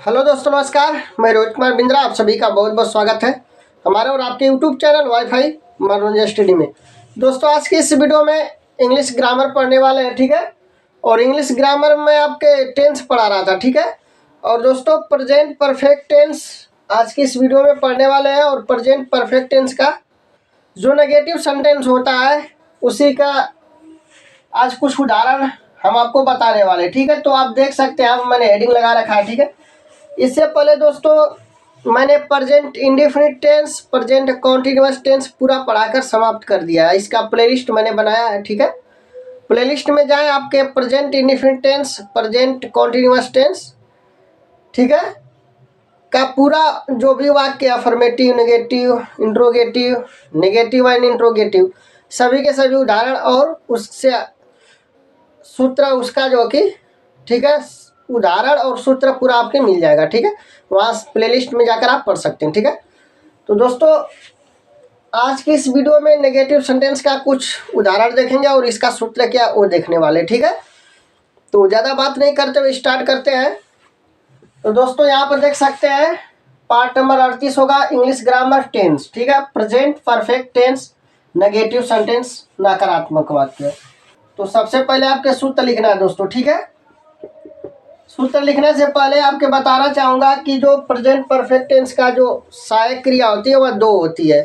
Hello दोस्तों, नमस्कार। मैं रोहित कुमार बिंद्रा, आप सभी का बहुत बहुत स्वागत है हमारे और आपके यूट्यूब चैनल वाईफाई मनोरंजन स्टडी में। दोस्तों, आज की इस वीडियो में इंग्लिश ग्रामर पढ़ने वाले हैं, ठीक है। और इंग्लिश ग्रामर में आपके टेंस पढ़ा रहा था, ठीक है। और दोस्तों, प्रेजेंट परफेक्ट टेंस आज की इस वीडियो में पढ़ने वाले हैं। और प्रेजेंट परफेक्ट टेंस का जो नेगेटिव सेंटेंस होता है उसी का आज कुछ उदाहरण हम आपको बताने वाले, ठीक है। तो आप देख सकते हैं, आप मैंने हेडिंग लगा रखा है, ठीक है। इससे पहले दोस्तों मैंने present indefinite tense, present continuous tense पूरा पढ़ाकर समाप्त कर दिया है। इसका प्लेलिस्ट मैंने बनाया है, ठीक है। प्लेलिस्ट में जाएं, आपके present indefinite tense, present continuous tense, ठीक है, का पूरा जो भी वाक्य affirmative, negative, interrogative, negative and interrogative, सभी के सभी उदाहरण और उससे सूत्र उसका जो कि, ठीक है, उदाहरण और सूत्र पूरा आपके मिल जाएगा, ठीक है। वहाँ प्लेलिस्ट में जाकर आप पढ़ सकते हैं, ठीक है। तो दोस्तों, आज की इस वीडियो में नेगेटिव सेंटेंस का कुछ उदाहरण देखेंगे और इसका सूत्र क्या वो देखने वाले, ठीक है। तो ज़्यादा बात नहीं करते हुए स्टार्ट करते हैं। तो दोस्तों, यहाँ पर देख सकते हैं पार्ट नंबर 38 होगा इंग्लिश ग्रामर टेंस, ठीक है। Present perfect tense, negative sentence, नकारात्मक वाक्य। तो सबसे पहले आपके सूत्र लिखना है दोस्तों, ठीक है। सूत्र लिखने से पहले आपके बताना चाहूँगा कि जो प्रेजेंट परफेक्ट टेंस का जो सहायक क्रिया होती है वह दो होती है।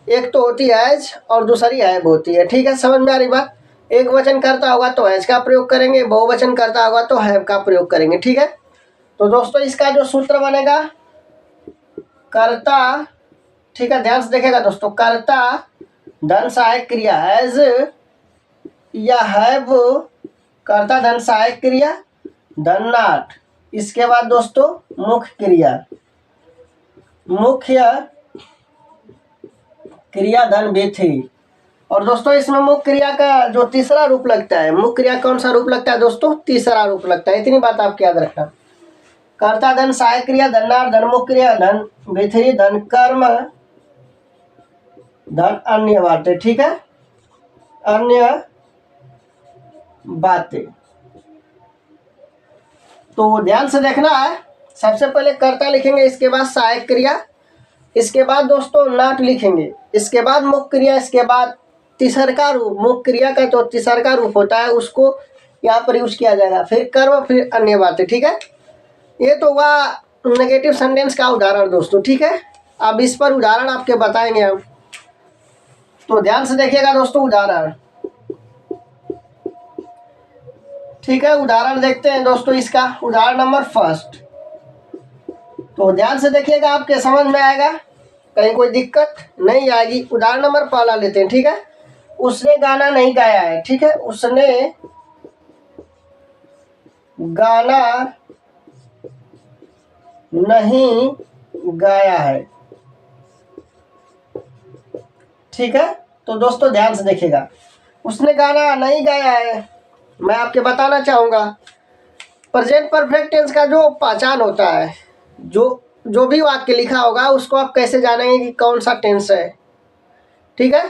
एक तो होती है एज और दूसरी हैव होती है, ठीक है। समझ में आ रही बात। एक वचन करता होगा तो एज का प्रयोग करेंगे, बहुवचन करता होगा तो हैव का प्रयोग करेंगे, ठीक है। तो दोस्तों, इसका जो सूत्र बनेगा कर्ता, ठीक है, ध्यान से देखेगा दोस्तों, कर्ता धन सहायक क्रिया एज या हैव, कर्ता धन सहायक क्रिया धन नॉट, इसके बाद दोस्तों मुख्य क्रिया, मुख्य क्रिया धन B3। और दोस्तों, इसमें मुख्य क्रिया का जो तीसरा रूप लगता है, मुख्य क्रिया कौन सा रूप लगता है दोस्तों? तीसरा रूप लगता है। इतनी बात आपको याद रखना। कर्ता धन सहायक क्रिया धन नॉट धन मुख्य क्रिया धन B3 धन कर्म धन अन्य बातें, ठीक है, अन्य बातें। तो ध्यान से देखना है। सबसे पहले कर्ता लिखेंगे, इसके बाद सहायक क्रिया, इसके बाद दोस्तों नॉट लिखेंगे, इसके बाद मुख्य क्रिया, इसके बाद तीसरा रूप, मुख्य क्रिया का जो तीसरा रूप होता है उसको यहाँ पर यूज किया जाएगा, फिर कर्म, फिर अन्य बातें, ठीक है। ये तो वह नेगेटिव सेंटेंस का उदाहरण दोस्तों, ठीक है। अब इस पर उदाहरण आपके बताएंगे हम, तो ध्यान से देखिएगा दोस्तों उदाहरण, ठीक है। उदाहरण देखते हैं दोस्तों, इसका उदाहरण नंबर फर्स्ट। तो ध्यान से देखिएगा, आपके समझ में आएगा, कहीं कोई दिक्कत नहीं आएगी। उदाहरण नंबर पहला लेते हैं, ठीक है। उसने गाना नहीं गाया है, ठीक है, उसने गाना नहीं गाया है, ठीक है। तो दोस्तों ध्यान से देखिएगा, उसने गाना नहीं गाया है। मैं आपके बताना चाहूँगा प्रेजेंट परफेक्ट टेंस का जो पहचान होता है, जो भी वाक्य लिखा होगा उसको आप कैसे जानेंगे कि कौन सा टेंस है, ठीक है।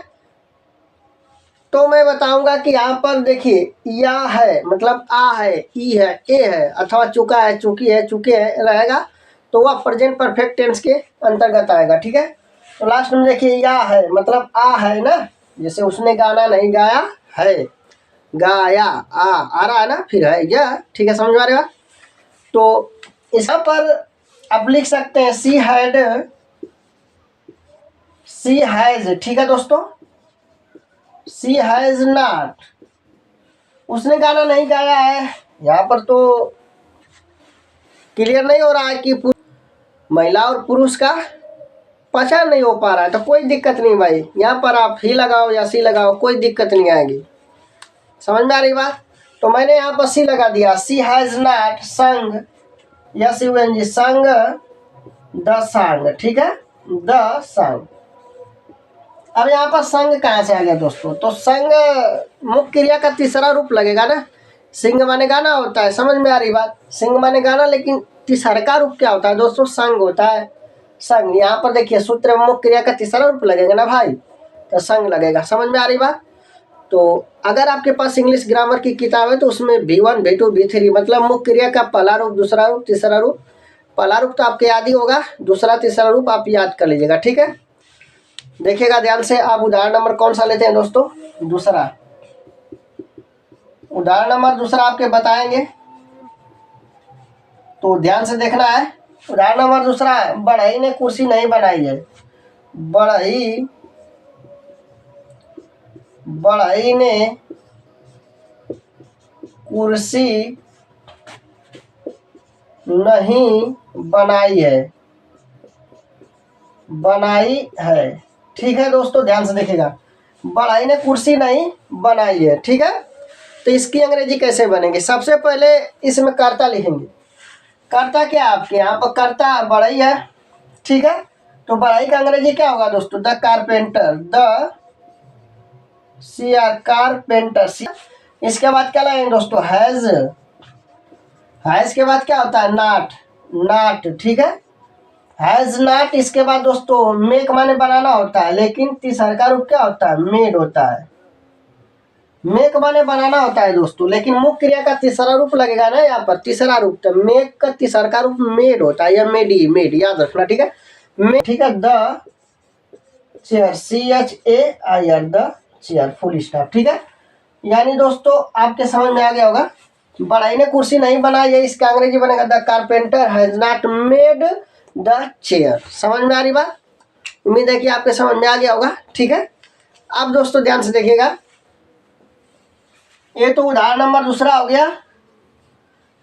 तो मैं बताऊंगा कि यहाँ पर देखिए, या है मतलब आ है, ई है, ए है, अथवा चुका है, चुकी है, चुके है रहेगा, तो वह प्रेजेंट परफेक्ट टेंस के अंतर्गत आएगा, ठीक है। तो लास्ट में देखिए, या है मतलब आ है ना, जैसे उसने गाना नहीं गाया है, गाया आ रहा है ना, फिर है या, ठीक है, समझ में आ रहा है। तो इस पर आप लिख सकते हैं सी हैड, सी हैज, ठीक है दोस्तों, सी हैज नॉट, उसने गाना नहीं गाया है। यहाँ पर तो क्लियर नहीं हो रहा है कि महिला और पुरुष का पहचान नहीं हो पा रहा है, तो कोई दिक्कत नहीं भाई, यहाँ पर आप ही लगाओ या सी लगाओ, कोई दिक्कत नहीं आएगी। समझ में आ रही बात। तो मैंने यहाँ पर सी लगा दिया, सी हैज नॉट संग, SUNG, संग द सॉन्ग, ठीक है, द सॉन्ग। अब यहाँ पर संग कहाँ से आ गया दोस्तों? तो संग मुख्य क्रिया का तीसरा रूप लगेगा ना, सिंग माने गाना होता है, समझ में आ रही बात, सिंग माने गाना, लेकिन तीसरा रूप क्या होता है दोस्तों? संग होता है, संग। यहाँ पर देखिए सूत्र में मुख्य क्रिया का तीसरा रूप लगेगा ना भाई, तो संग लगेगा, समझ में आ रही बात। तो अगर आपके पास इंग्लिश ग्रामर की किताब है तो उसमें B1, B2, B3 मतलब मुख्य क्रिया का पहला रूप, दूसरा रूप, तीसरा रूप, पहला रूप तो आपके याद ही होगा, दूसरा तीसरा रूप आप याद कर लीजिएगा, ठीक है। देखिएगा ध्यान से, आप उदाहरण नंबर कौन सा लेते हैं दोस्तों? दूसरा। उदाहरण नंबर दूसरा आपके बताएंगे, तो ध्यान से देखना है। उदाहरण नंबर दूसरा है, बढ़ई ने कुर्सी नहीं बनाई है। बढ़ई ने कुर्सी नहीं बनाई है। ठीक है दोस्तों, ध्यान से देखिएगा, बढ़ई ने कुर्सी नहीं बनाई है, ठीक है। तो इसकी अंग्रेजी कैसे बनेगी? सबसे पहले इसमें कर्ता लिखेंगे। कर्ता क्या आपके यहाँ पर? कर्ता बढ़ई है, ठीक है। तो बढ़ई का अंग्रेजी क्या होगा दोस्तों? The carpenter, carpenter. इसके बाद क्या लगेंगे दोस्तों? हैज के बाद क्या होता है? नाट, ठीक है। हैज नाट। इसके बाद दोस्तों मेक माने बनाना होता है, लेकिन तीसरा रूप क्या होता है? मेड होता है। मेक माने बनाना होता है दोस्तों, लेकिन मुख्य क्रिया का तीसरा रूप लगेगा ना यहाँ पर, तीसरा रूप। तो मेक का तीसरा रूप मेड होता है, या मेड याद रखना, ठीक है। ठीक है। The chair, CHAIR, the chair, full stop, ठीक है। यानी दोस्तों आपके समझ में आ गया होगा, बढ़ई ने कुर्सी नहीं बनाई है, इसका अंग्रेजी बनेगा the carpenter has not made the chair. समझ में आ रही बात? उम्मीद है कि आपके समझ में आ गया होगा, ठीक है। अब दोस्तों ध्यान से देखिएगा, ये तो उदाहरण नंबर दूसरा हो गया।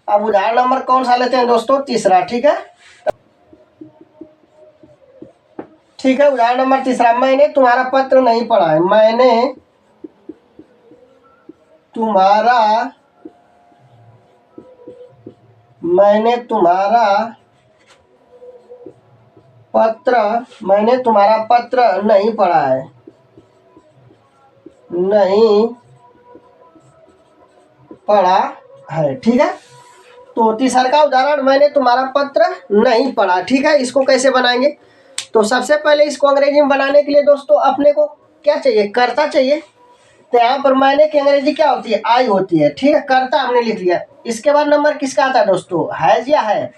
अब उदाहरण नंबर कौन सा लेते हैं दोस्तों? तीसरा, ठीक है। ठीक है, उदाहरण नंबर तीसरा, मैंने तुम्हारा पत्र नहीं पढ़ा है। मैंने तुम्हारा पत्र नहीं पढ़ा है। ठीक है। तो तीसरा का उदाहरण, मैंने तुम्हारा पत्र नहीं पढ़ा, ठीक है। इसको कैसे बनाएंगे? तो सबसे पहले इसको अंग्रेजी में बनाने के लिए दोस्तों अपने को क्या चाहिए? कर्ता चाहिए। तो यहाँ पर मैंने की अंग्रेजी क्या होती है? आई होती है, ठीक है। कर्ता हमने लिख लिया। इसके बाद नंबर किसका आता है दोस्तों? हैज या है।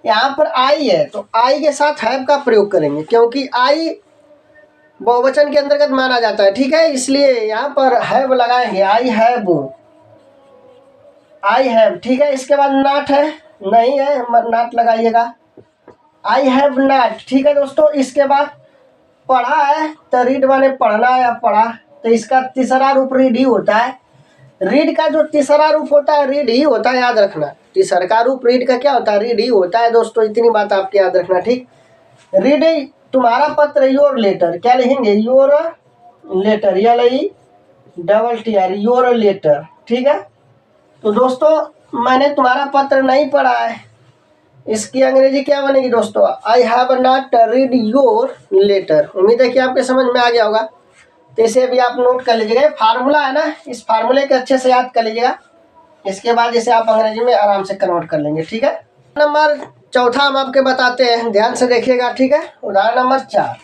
यहाँ पर आई है, तो आई के साथ हैव का प्रयोग करेंगे, क्योंकि आई बहुवचन के अंतर्गत माना जाता है, ठीक है। इसलिए यहाँ पर हैव लगाएंगे, आई हैव, ठीक है। इसके बाद नाट है, नहीं है, नाट लगाइएगा, आई हैव नाट, ठीक है दोस्तों। इसके बाद पढ़ा है, तो रीड माने पढ़ना या पढ़ा, तो इसका तीसरा रूप रीड ही होता है। रीड का जो तीसरा रूप होता है रीड ही होता है, याद रखना। तीसरा का रूप रीड का क्या होता है? रीड ही होता है दोस्तों, इतनी बात आपके याद रखना, ठीक। रीड तुम्हारा पत्र, योर लेटर, क्या लिखेंगे? Your letter, LITTR, your letter, ठीक है। तो दोस्तों मैंने तुम्हारा पत्र नहीं पढ़ा है, इसकी अंग्रेजी क्या बनेगी दोस्तों? I have not read your letter. उम्मीद है कि आपके समझ में आ गया होगा। तो इसे भी आप नोट कर लीजिएगा, फार्मूला है ना, इस फार्मूले के अच्छे से याद कर लीजिएगा। इसके बाद इसे आप अंग्रेजी में आराम से कन्वर्ट कर लेंगे, ठीक है। नंबर चौथा हम आपके बताते हैं, ध्यान से देखिएगा, ठीक है। उदाहरण नंबर 4,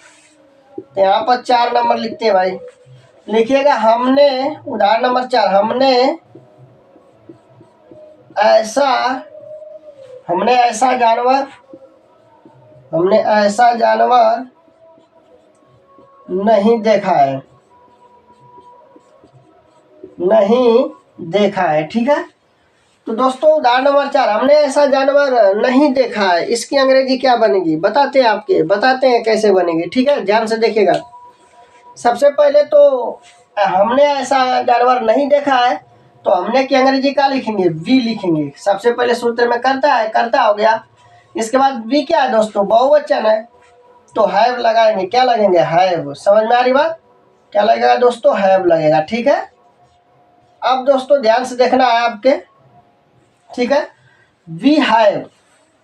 तो यहाँ पर 4 नंबर लिखते हैं भाई, लिखिएगा। उदाहरण नंबर 4, हमने ऐसा जानवर नहीं देखा है, ठीक है। तो दोस्तों उदाहरण नंबर 4, हमने ऐसा जानवर नहीं देखा है, इसकी अंग्रेजी क्या बनेगी? बताते हैं कैसे बनेगी, ठीक है। ध्यान से देखिएगा। सबसे पहले तो हमने ऐसा जानवर नहीं देखा है, तो हमने की अंग्रेजी क्या लिखेंगे? वी लिखेंगे। सबसे पहले सूत्र में कर्ता हो गया। इसके बाद वी क्या है दोस्तों? बहुवचन है, तो हैव लगाएंगे, क्या लगेंगे? हैव। समझ में आ रही बात? क्या लगेगा दोस्तों? हैव लगेगा, ठीक है। अब दोस्तों ध्यान से देखना है आपके, ठीक है। वी हैव,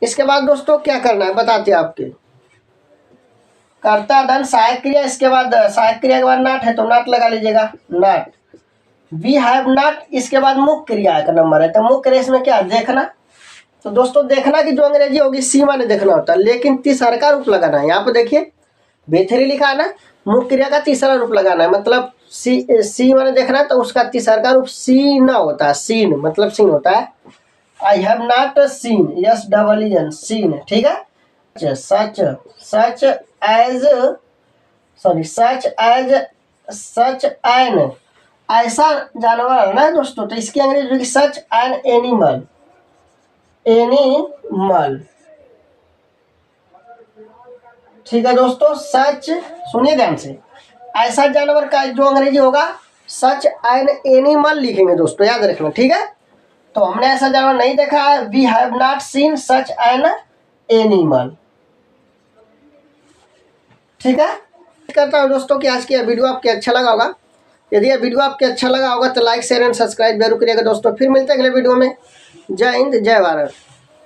इसके बाद दोस्तों क्या करना है बताते हैं आपके। कर्ता धन सहायक क्रिया, इसके बाद सहायक क्रिया के बाद नाट है, तो नाट लगा लीजिएगा, नाट। वी हैव नाट, इसके बाद मुख्य क्रिया का नंबर है, तो मुख्य क्रिया इसमें क्या? देखना। तो दोस्तों देखना की जो अंग्रेजी होगी सी माने देखना होता है, लेकिन तीसरा का रूप लगाना है। यहाँ पे देखिए B3 लिखा है ना, मुख्य क्रिया का तीसरा रूप लगाना है, मतलब सी माने देखना है, तो उसका तीसरा का रूप सीन होता है, सीन मतलब सीन होता है। I have not seen, yes double n, seen, ठीक है। Such, such as, sorry such as, such an, ऐसा जानवर है ना दोस्तों, तो इसकी अंग्रेजी होगी सच एन एनिमल, एनिमल, ठीक है दोस्तों। सच, सुनिए ध्यान से, ऐसा जानवर का जो अंग्रेजी होगा सच एन एनिमल लिखेंगे दोस्तों, याद रखना, ठीक है। तो हमने ऐसा जानवर नहीं देखा है, we have not seen such an animal, ठीक है। करता हूँ दोस्तों कि आज की यह वीडियो आपको अच्छा लगा होगा। यदि यह वीडियो आपको अच्छा लगा होगा तो लाइक शेयर एंड सब्सक्राइब जरूर करिएगा दोस्तों। फिर मिलते हैं अगले वीडियो में। जय हिंद, जय भारत।